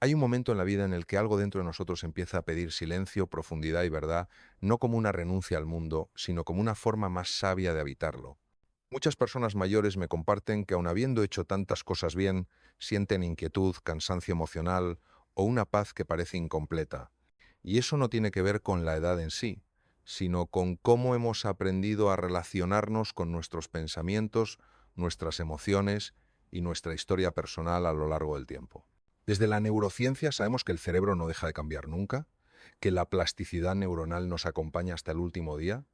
Hay un momento en la vida en el que algo dentro de nosotros empieza a pedir silencio, profundidad y verdad, no como una renuncia al mundo, sino como una forma más sabia de habitarlo. Muchas personas mayores me comparten que aun habiendo hecho tantas cosas bien, sienten inquietud, cansancio emocional o una paz que parece incompleta. Y eso no tiene que ver con la edad en sí, sino con cómo hemos aprendido a relacionarnos con nuestros pensamientos, nuestras emociones y nuestra historia personal a lo largo del tiempo. Desde la neurociencia sabemos que el cerebro no deja de cambiar nunca, que la plasticidad neuronal nos acompaña hasta el último día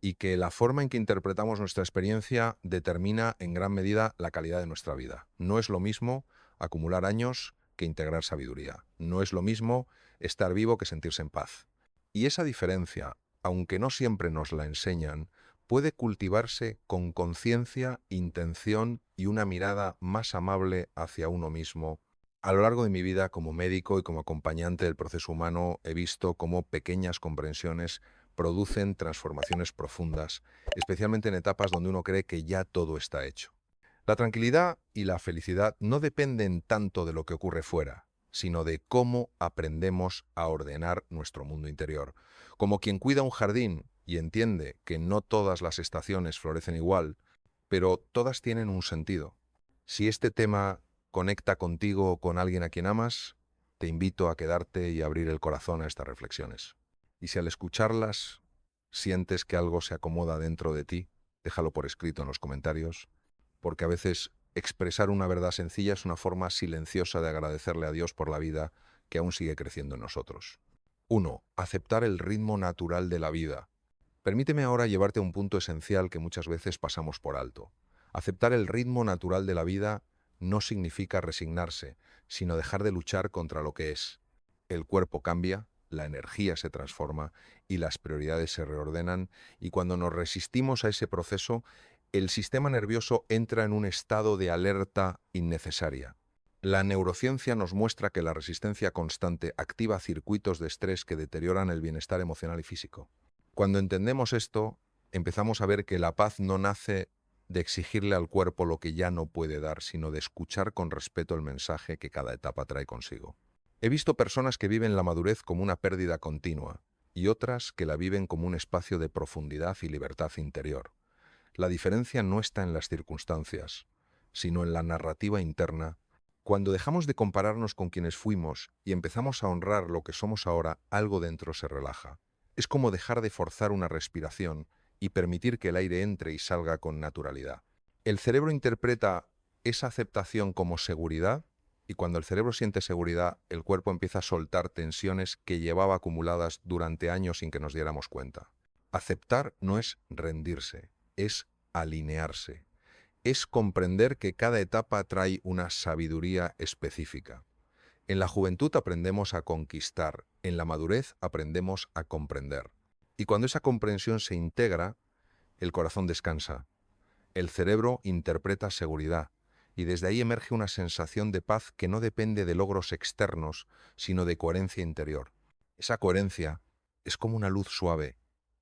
y que la forma en que interpretamos nuestra experiencia determina en gran medida la calidad de nuestra vida. No es lo mismo acumular años que integrar sabiduría. No es lo mismo estar vivo que sentirse en paz. Y esa diferencia, aunque no siempre nos la enseñan, puede cultivarse con conciencia, intención y una mirada más amable hacia uno mismo. A lo largo de mi vida como médico y como acompañante del proceso humano he visto cómo pequeñas comprensiones producen transformaciones profundas, especialmente en etapas donde uno cree que ya todo está hecho. La tranquilidad y la felicidad no dependen tanto de lo que ocurre fuera, sino de cómo aprendemos a ordenar nuestro mundo interior. Como quien cuida un jardín y entiende que no todas las estaciones florecen igual, pero todas tienen un sentido. Si este tema conecta contigo o con alguien a quien amas, te invito a quedarte y abrir el corazón a estas reflexiones. Y si al escucharlas sientes que algo se acomoda dentro de ti, déjalo por escrito en los comentarios, porque a veces expresar una verdad sencilla es una forma silenciosa de agradecerle a Dios por la vida que aún sigue creciendo en nosotros. 1. Aceptar el ritmo natural de la vida. Permíteme ahora llevarte a un punto esencial que muchas veces pasamos por alto. Aceptar el ritmo natural de la vida no significa resignarse, sino dejar de luchar contra lo que es. El cuerpo cambia, la energía se transforma y las prioridades se reordenan, y cuando nos resistimos a ese proceso, el sistema nervioso entra en un estado de alerta innecesaria. La neurociencia nos muestra que la resistencia constante activa circuitos de estrés que deterioran el bienestar emocional y físico. Cuando entendemos esto, empezamos a ver que la paz no nace de exigirle al cuerpo lo que ya no puede dar, sino de escuchar con respeto el mensaje que cada etapa trae consigo. He visto personas que viven la madurez como una pérdida continua y otras que la viven como un espacio de profundidad y libertad interior. La diferencia no está en las circunstancias, sino en la narrativa interna. Cuando dejamos de compararnos con quienes fuimos y empezamos a honrar lo que somos ahora, algo dentro se relaja. Es como dejar de forzar una respiración y permitir que el aire entre y salga con naturalidad. El cerebro interpreta esa aceptación como seguridad y cuando el cerebro siente seguridad, el cuerpo empieza a soltar tensiones que llevaba acumuladas durante años sin que nos diéramos cuenta. Aceptar no es rendirse, es alinearse. Es comprender que cada etapa trae una sabiduría específica. En la juventud aprendemos a conquistar, en la madurez aprendemos a comprender. Y cuando esa comprensión se integra, el corazón descansa, el cerebro interpreta seguridad, y desde ahí emerge una sensación de paz que no depende de logros externos, sino de coherencia interior. Esa coherencia es como una luz suave,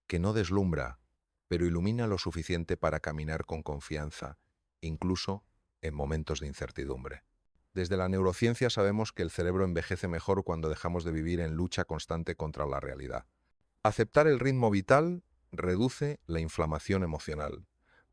que no deslumbra, pero ilumina lo suficiente para caminar con confianza, incluso en momentos de incertidumbre. Desde la neurociencia sabemos que el cerebro envejece mejor cuando dejamos de vivir en lucha constante contra la realidad. Aceptar el ritmo vital reduce la inflamación emocional,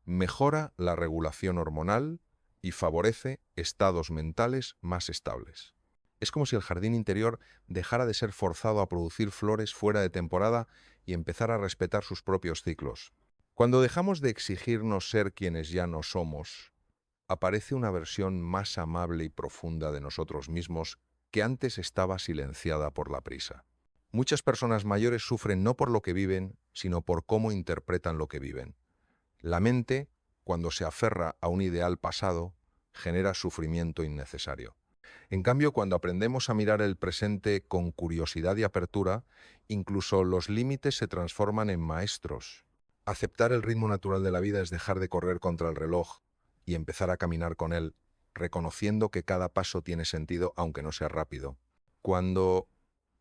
mejora la regulación hormonal y favorece estados mentales más estables. Es como si el jardín interior dejara de ser forzado a producir flores fuera de temporada y empezara a respetar sus propios ciclos. Cuando dejamos de exigirnos ser quienes ya no somos, aparece una versión más amable y profunda de nosotros mismos que antes estaba silenciada por la prisa. Muchas personas mayores sufren no por lo que viven, sino por cómo interpretan lo que viven. La mente, cuando se aferra a un ideal pasado, genera sufrimiento innecesario. En cambio, cuando aprendemos a mirar el presente con curiosidad y apertura, incluso los límites se transforman en maestros. Aceptar el ritmo natural de la vida es dejar de correr contra el reloj y empezar a caminar con él, reconociendo que cada paso tiene sentido aunque no sea rápido. Cuando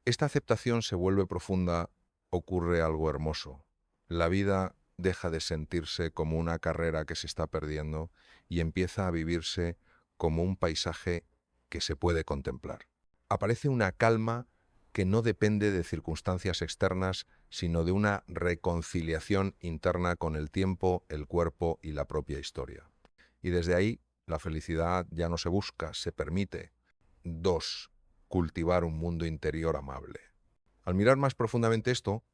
esta aceptación se vuelve profunda, ocurre algo hermoso. La vida deja de sentirse como una carrera que se está perdiendo y empieza a vivirse como un paisaje que se puede contemplar. Aparece una calma que no depende de circunstancias externas, sino de una reconciliación interna con el tiempo, el cuerpo y la propia historia. Y desde ahí, la felicidad ya no se busca, se permite. 2. Cultivar un mundo interior amable. Al mirar más profundamente esto,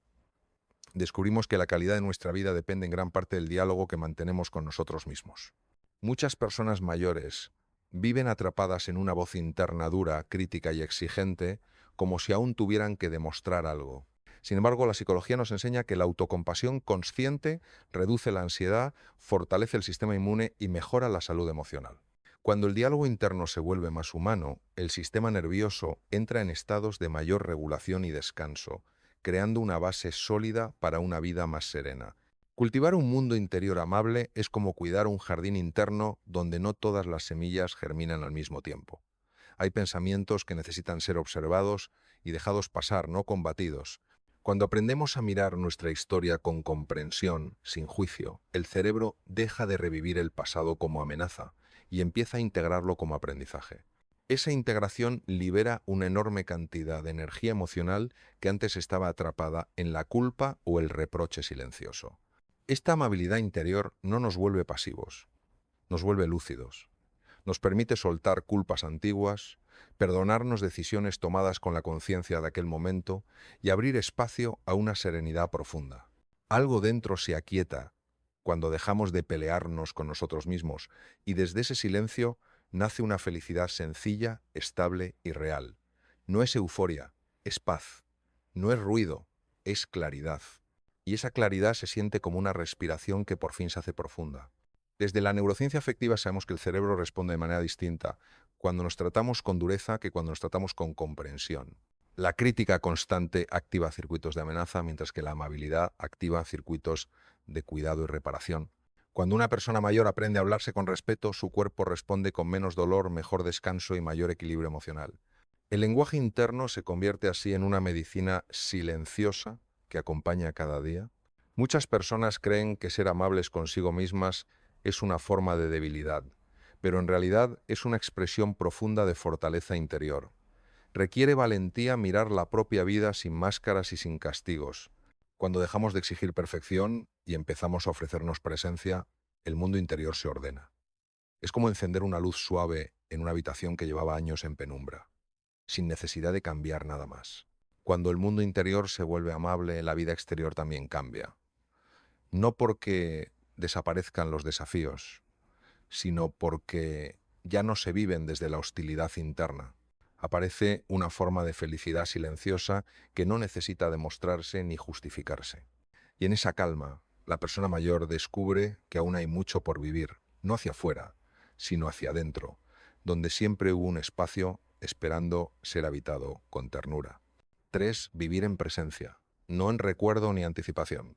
descubrimos que la calidad de nuestra vida depende en gran parte del diálogo que mantenemos con nosotros mismos. Muchas personas mayores viven atrapadas en una voz interna dura, crítica y exigente, como si aún tuvieran que demostrar algo. Sin embargo, la psicología nos enseña que la autocompasión consciente reduce la ansiedad, fortalece el sistema inmune y mejora la salud emocional. Cuando el diálogo interno se vuelve más humano, el sistema nervioso entra en estados de mayor regulación y descanso, creando una base sólida para una vida más serena. Cultivar un mundo interior amable es como cuidar un jardín interno donde no todas las semillas germinan al mismo tiempo. Hay pensamientos que necesitan ser observados y dejados pasar, no combatidos. Cuando aprendemos a mirar nuestra historia con comprensión, sin juicio, el cerebro deja de revivir el pasado como amenaza y empieza a integrarlo como aprendizaje. Esa integración libera una enorme cantidad de energía emocional que antes estaba atrapada en la culpa o el reproche silencioso. Esta amabilidad interior no nos vuelve pasivos, nos vuelve lúcidos. Nos permite soltar culpas antiguas, perdonarnos decisiones tomadas con la conciencia de aquel momento y abrir espacio a una serenidad profunda. Algo dentro se aquieta cuando dejamos de pelearnos con nosotros mismos y desde ese silencio nace una felicidad sencilla, estable y real. No es euforia, es paz. No es ruido, es claridad. Y esa claridad se siente como una respiración que por fin se hace profunda. Desde la neurociencia afectiva sabemos que el cerebro responde de manera distinta cuando nos tratamos con dureza que cuando nos tratamos con comprensión. La crítica constante activa circuitos de amenaza, mientras que la amabilidad activa circuitos de cuidado y reparación. Cuando una persona mayor aprende a hablarse con respeto, su cuerpo responde con menos dolor, mejor descanso y mayor equilibrio emocional. El lenguaje interno se convierte así en una medicina silenciosa que acompaña cada día. Muchas personas creen que ser amables consigo mismas es una forma de debilidad, pero en realidad es una expresión profunda de fortaleza interior. Requiere valentía mirar la propia vida sin máscaras y sin castigos. Cuando dejamos de exigir perfección y empezamos a ofrecernos presencia, el mundo interior se ordena. Es como encender una luz suave en una habitación que llevaba años en penumbra, sin necesidad de cambiar nada más. Cuando el mundo interior se vuelve amable, la vida exterior también cambia. No porque desaparezcan los desafíos, sino porque ya no se viven desde la hostilidad interna. Aparece una forma de felicidad silenciosa que no necesita demostrarse ni justificarse. Y en esa calma, la persona mayor descubre que aún hay mucho por vivir, no hacia afuera, sino hacia adentro, donde siempre hubo un espacio esperando ser habitado con ternura. 3. Vivir en presencia, no en recuerdo ni anticipación.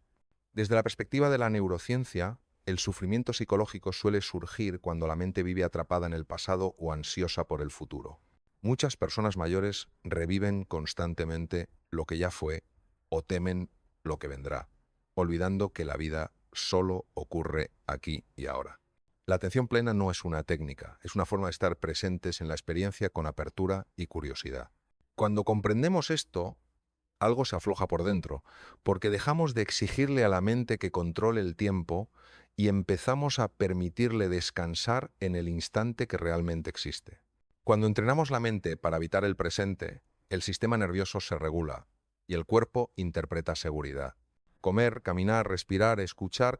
Desde la perspectiva de la neurociencia, el sufrimiento psicológico suele surgir cuando la mente vive atrapada en el pasado o ansiosa por el futuro. Muchas personas mayores reviven constantemente lo que ya fue o temen lo que vendrá, olvidando que la vida solo ocurre aquí y ahora. La atención plena no es una técnica, es una forma de estar presentes en la experiencia con apertura y curiosidad. Cuando comprendemos esto, algo se afloja por dentro, porque dejamos de exigirle a la mente que controle el tiempo y empezamos a permitirle descansar en el instante que realmente existe. Cuando entrenamos la mente para evitar el presente, el sistema nervioso se regula y el cuerpo interpreta seguridad. Comer, caminar, respirar, escuchar,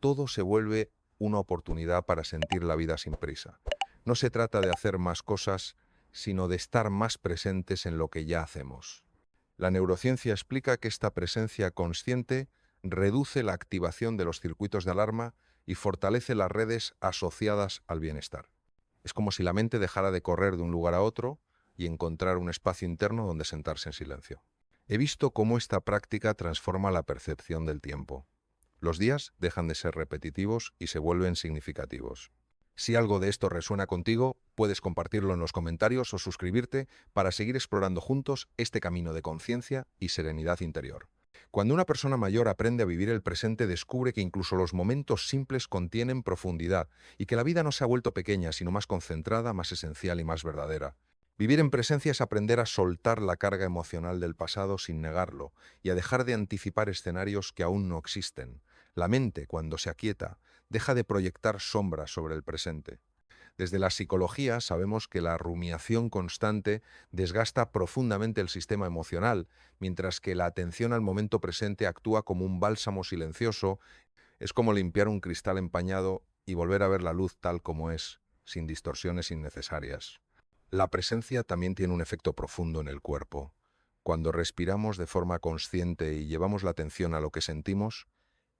todo se vuelve una oportunidad para sentir la vida sin prisa. No se trata de hacer más cosas, sino de estar más presentes en lo que ya hacemos. La neurociencia explica que esta presencia consciente reduce la activación de los circuitos de alarma y fortalece las redes asociadas al bienestar. Es como si la mente dejara de correr de un lugar a otro y encontrar un espacio interno donde sentarse en silencio. He visto cómo esta práctica transforma la percepción del tiempo. Los días dejan de ser repetitivos y se vuelven significativos. Si algo de esto resuena contigo, puedes compartirlo en los comentarios o suscribirte para seguir explorando juntos este camino de conciencia y serenidad interior. Cuando una persona mayor aprende a vivir el presente, descubre que incluso los momentos simples contienen profundidad y que la vida no se ha vuelto pequeña, sino más concentrada, más esencial y más verdadera. Vivir en presencia es aprender a soltar la carga emocional del pasado sin negarlo y a dejar de anticipar escenarios que aún no existen. La mente, cuando se aquieta, deja de proyectar sombras sobre el presente. Desde la psicología sabemos que la rumiación constante desgasta profundamente el sistema emocional, mientras que la atención al momento presente actúa como un bálsamo silencioso. Es como limpiar un cristal empañado y volver a ver la luz tal como es, sin distorsiones innecesarias. La presencia también tiene un efecto profundo en el cuerpo. Cuando respiramos de forma consciente y llevamos la atención a lo que sentimos,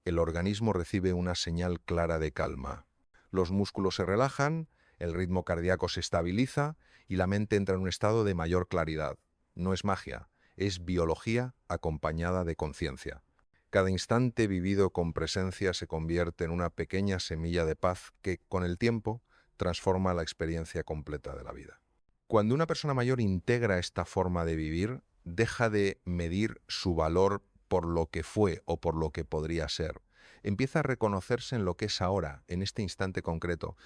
el organismo recibe una señal clara de calma. Los músculos se relajan, el ritmo cardíaco se estabiliza y la mente entra en un estado de mayor claridad. No es magia, es biología acompañada de conciencia. Cada instante vivido con presencia se convierte en una pequeña semilla de paz que, con el tiempo, transforma la experiencia completa de la vida. Cuando una persona mayor integra esta forma de vivir, deja de medir su valor por lo que fue o por lo que podría ser. Empieza a reconocerse en lo que es ahora, en este instante concreto.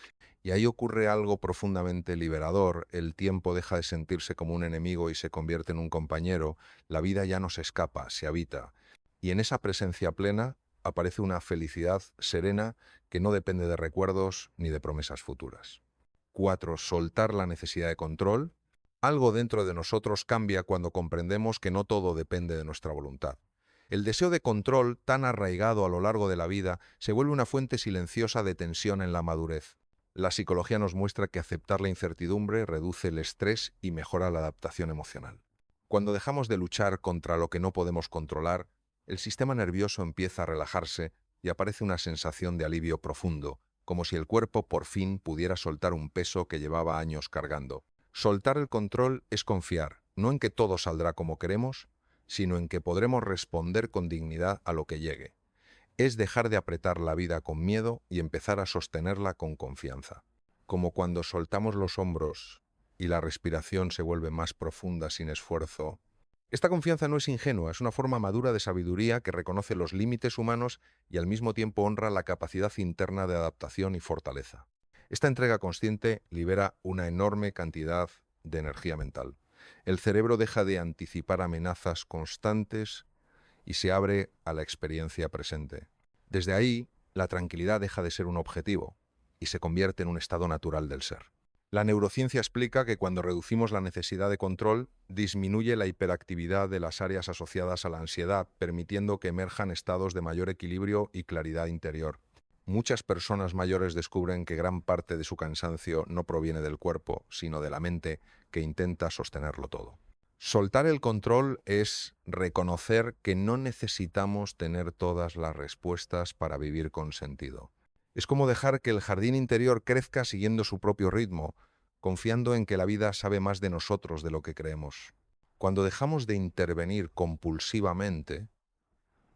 Y ahí ocurre algo profundamente liberador. El tiempo deja de sentirse como un enemigo y se convierte en un compañero. La vida ya no se escapa, se habita. Y en esa presencia plena aparece una felicidad serena que no depende de recuerdos ni de promesas futuras. 4. Soltar la necesidad de control. Algo dentro de nosotros cambia cuando comprendemos que no todo depende de nuestra voluntad. El deseo de control, tan arraigado a lo largo de la vida, se vuelve una fuente silenciosa de tensión en la madurez. La psicología nos muestra que aceptar la incertidumbre reduce el estrés y mejora la adaptación emocional. Cuando dejamos de luchar contra lo que no podemos controlar, el sistema nervioso empieza a relajarse y aparece una sensación de alivio profundo, como si el cuerpo por fin pudiera soltar un peso que llevaba años cargando. Soltar el control es confiar, no en que todo saldrá como queremos, sino en que podremos responder con dignidad a lo que llegue. Es dejar de apretar la vida con miedo y empezar a sostenerla con confianza. Como cuando soltamos los hombros y la respiración se vuelve más profunda sin esfuerzo. Esta confianza no es ingenua, es una forma madura de sabiduría que reconoce los límites humanos y al mismo tiempo honra la capacidad interna de adaptación y fortaleza. Esta entrega consciente libera una enorme cantidad de energía mental. El cerebro deja de anticipar amenazas constantes y se abre a la experiencia presente. Desde ahí, la tranquilidad deja de ser un objetivo y se convierte en un estado natural del ser. La neurociencia explica que cuando reducimos la necesidad de control, disminuye la hiperactividad de las áreas asociadas a la ansiedad, permitiendo que emerjan estados de mayor equilibrio y claridad interior. Muchas personas mayores descubren que gran parte de su cansancio no proviene del cuerpo, sino de la mente que intenta sostenerlo todo. Soltar el control es reconocer que no necesitamos tener todas las respuestas para vivir con sentido. Es como dejar que el jardín interior crezca siguiendo su propio ritmo, confiando en que la vida sabe más de nosotros de lo que creemos. Cuando dejamos de intervenir compulsivamente,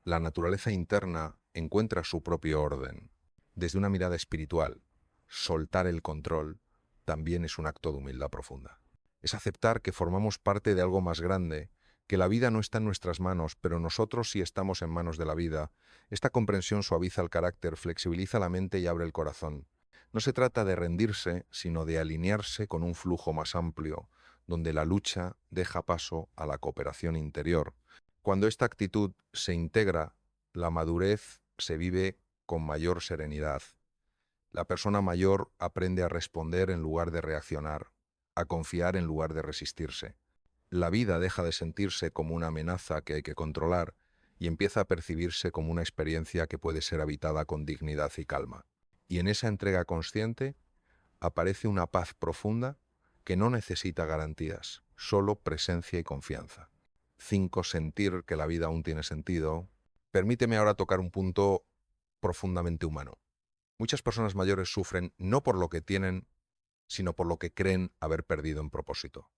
la naturaleza interna encuentra su propio orden. Desde una mirada espiritual, soltar el control también es un acto de humildad profunda. Es aceptar que formamos parte de algo más grande, que la vida no está en nuestras manos, pero nosotros sí estamos en manos de la vida. Esta comprensión suaviza el carácter, flexibiliza la mente y abre el corazón. No se trata de rendirse, sino de alinearse con un flujo más amplio, donde la lucha deja paso a la cooperación interior. Cuando esta actitud se integra, la madurez se vive con mayor serenidad. La persona mayor aprende a responder en lugar de reaccionar, a confiar en lugar de resistirse. La vida deja de sentirse como una amenaza que hay que controlar y empieza a percibirse como una experiencia que puede ser habitada con dignidad y calma. Y en esa entrega consciente aparece una paz profunda que no necesita garantías, solo presencia y confianza. 5. Sentir que la vida aún tiene sentido. Permíteme ahora tocar un punto profundamente humano. Muchas personas mayores sufren no por lo que tienen, sino por lo que creen haber perdido en propósito.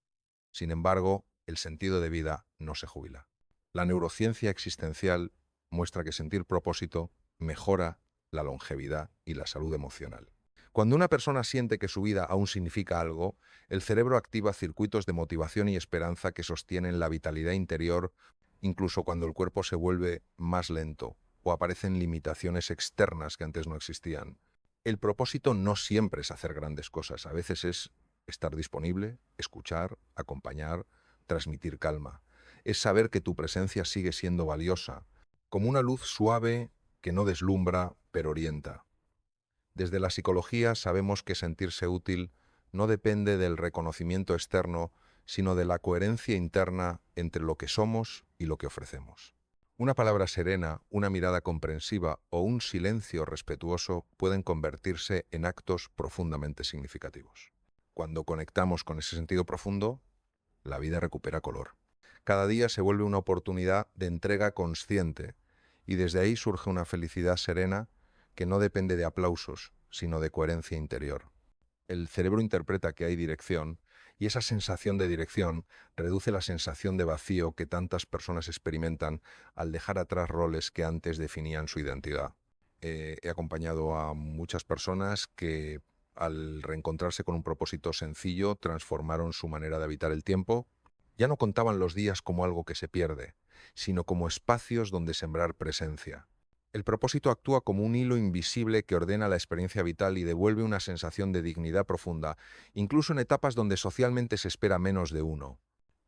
Sin embargo, el sentido de vida no se jubila. La neurociencia existencial muestra que sentir propósito mejora la longevidad y la salud emocional. Cuando una persona siente que su vida aún significa algo, el cerebro activa circuitos de motivación y esperanza que sostienen la vitalidad interior, incluso cuando el cuerpo se vuelve más lento o aparecen limitaciones externas que antes no existían. El propósito no siempre es hacer grandes cosas, a veces es estar disponible, escuchar, acompañar, transmitir calma. Es saber que tu presencia sigue siendo valiosa, como una luz suave que no deslumbra, pero orienta. Desde la psicología sabemos que sentirse útil no depende del reconocimiento externo, sino de la coherencia interna entre lo que somos y lo que ofrecemos. Una palabra serena, una mirada comprensiva o un silencio respetuoso pueden convertirse en actos profundamente significativos. Cuando conectamos con ese sentido profundo, la vida recupera color. Cada día se vuelve una oportunidad de entrega consciente y desde ahí surge una felicidad serena que no depende de aplausos, sino de coherencia interior. El cerebro interpreta que hay dirección y esa sensación de dirección reduce la sensación de vacío que tantas personas experimentan al dejar atrás roles que antes definían su identidad. He acompañado a muchas personas que al reencontrarse con un propósito sencillo transformaron su manera de habitar el tiempo. Ya no contaban los días como algo que se pierde, sino como espacios donde sembrar presencia. El propósito actúa como un hilo invisible que ordena la experiencia vital y devuelve una sensación de dignidad profunda, incluso en etapas donde socialmente se espera menos de uno.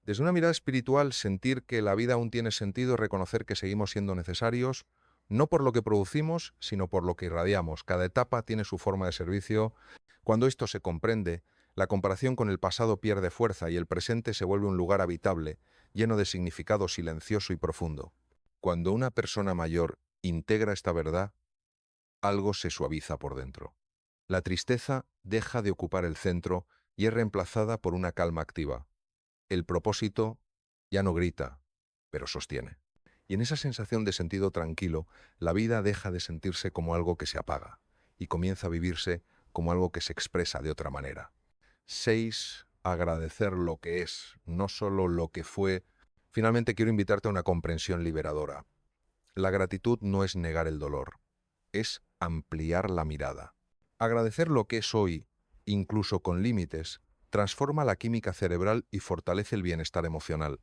Desde una mirada espiritual, sentir que la vida aún tiene sentido es reconocer que seguimos siendo necesarios, no por lo que producimos, sino por lo que irradiamos. Cada etapa tiene su forma de servicio. Cuando esto se comprende, la comparación con el pasado pierde fuerza y el presente se vuelve un lugar habitable, lleno de significado silencioso y profundo. Cuando una persona mayor integra esta verdad, algo se suaviza por dentro. La tristeza deja de ocupar el centro y es reemplazada por una calma activa. El propósito ya no grita, pero sostiene. Y en esa sensación de sentido tranquilo, la vida deja de sentirse como algo que se apaga y comienza a vivirse como algo que se expresa de otra manera. 6. Agradecer lo que es, no solo lo que fue. Finalmente quiero invitarte a una comprensión liberadora. La gratitud no es negar el dolor, es ampliar la mirada. Agradecer lo que es hoy, incluso con límites, transforma la química cerebral y fortalece el bienestar emocional.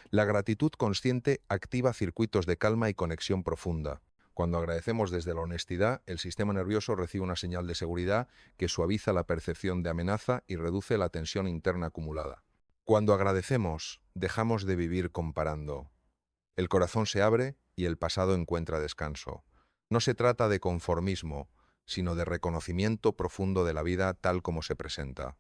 La gratitud consciente activa circuitos de calma y conexión profunda. Cuando agradecemos desde la honestidad, el sistema nervioso recibe una señal de seguridad que suaviza la percepción de amenaza y reduce la tensión interna acumulada. Cuando agradecemos, dejamos de vivir comparando. El corazón se abre y el pasado encuentra descanso. No se trata de conformismo, sino de reconocimiento profundo de la vida tal como se presenta.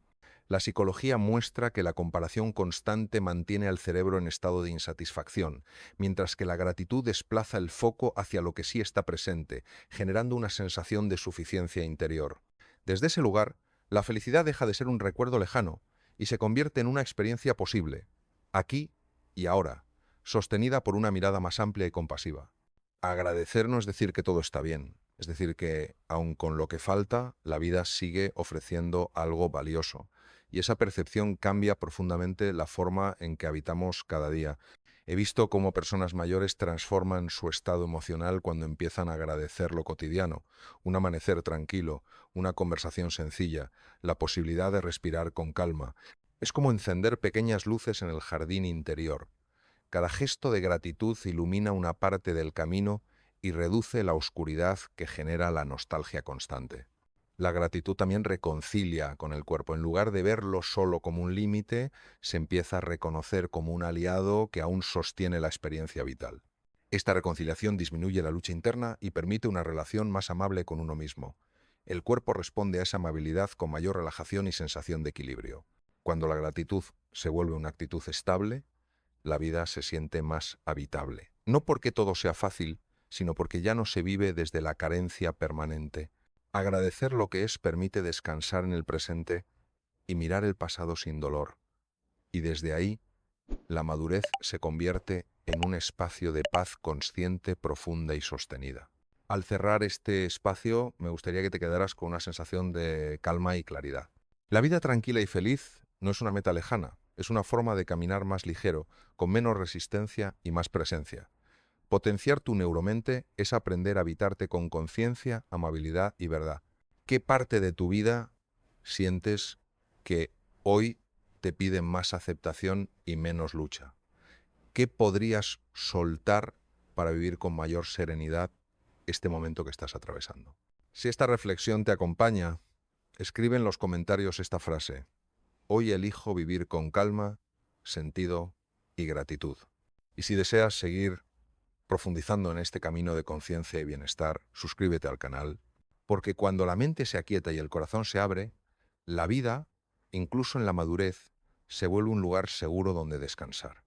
La psicología muestra que la comparación constante mantiene al cerebro en estado de insatisfacción, mientras que la gratitud desplaza el foco hacia lo que sí está presente, generando una sensación de suficiencia interior. Desde ese lugar, la felicidad deja de ser un recuerdo lejano y se convierte en una experiencia posible, aquí y ahora, sostenida por una mirada más amplia y compasiva. Agradecer no es decir que todo está bien, es decir que, aun con lo que falta, la vida sigue ofreciendo algo valioso. Y esa percepción cambia profundamente la forma en que habitamos cada día. He visto cómo personas mayores transforman su estado emocional cuando empiezan a agradecer lo cotidiano, un amanecer tranquilo, una conversación sencilla, la posibilidad de respirar con calma. Es como encender pequeñas luces en el jardín interior. Cada gesto de gratitud ilumina una parte del camino y reduce la oscuridad que genera la nostalgia constante. La gratitud también reconcilia con el cuerpo. En lugar de verlo solo como un límite, se empieza a reconocer como un aliado que aún sostiene la experiencia vital. Esta reconciliación disminuye la lucha interna y permite una relación más amable con uno mismo. El cuerpo responde a esa amabilidad con mayor relajación y sensación de equilibrio. Cuando la gratitud se vuelve una actitud estable, la vida se siente más habitable. No porque todo sea fácil, sino porque ya no se vive desde la carencia permanente. Agradecer lo que es permite descansar en el presente y mirar el pasado sin dolor. Y desde ahí, la madurez se convierte en un espacio de paz consciente, profunda y sostenida. Al cerrar este espacio, me gustaría que te quedaras con una sensación de calma y claridad. La vida tranquila y feliz no es una meta lejana, es una forma de caminar más ligero, con menos resistencia y más presencia. Potenciar tu neuromente es aprender a habitarte con conciencia, amabilidad y verdad. ¿Qué parte de tu vida sientes que hoy te pide más aceptación y menos lucha? ¿Qué podrías soltar para vivir con mayor serenidad este momento que estás atravesando? Si esta reflexión te acompaña, escribe en los comentarios esta frase: Hoy elijo vivir con calma, sentido y gratitud. Y si deseas seguir profundizando en este camino de conciencia y bienestar, suscríbete al canal, porque cuando la mente se aquieta y el corazón se abre, la vida, incluso en la madurez, se vuelve un lugar seguro donde descansar.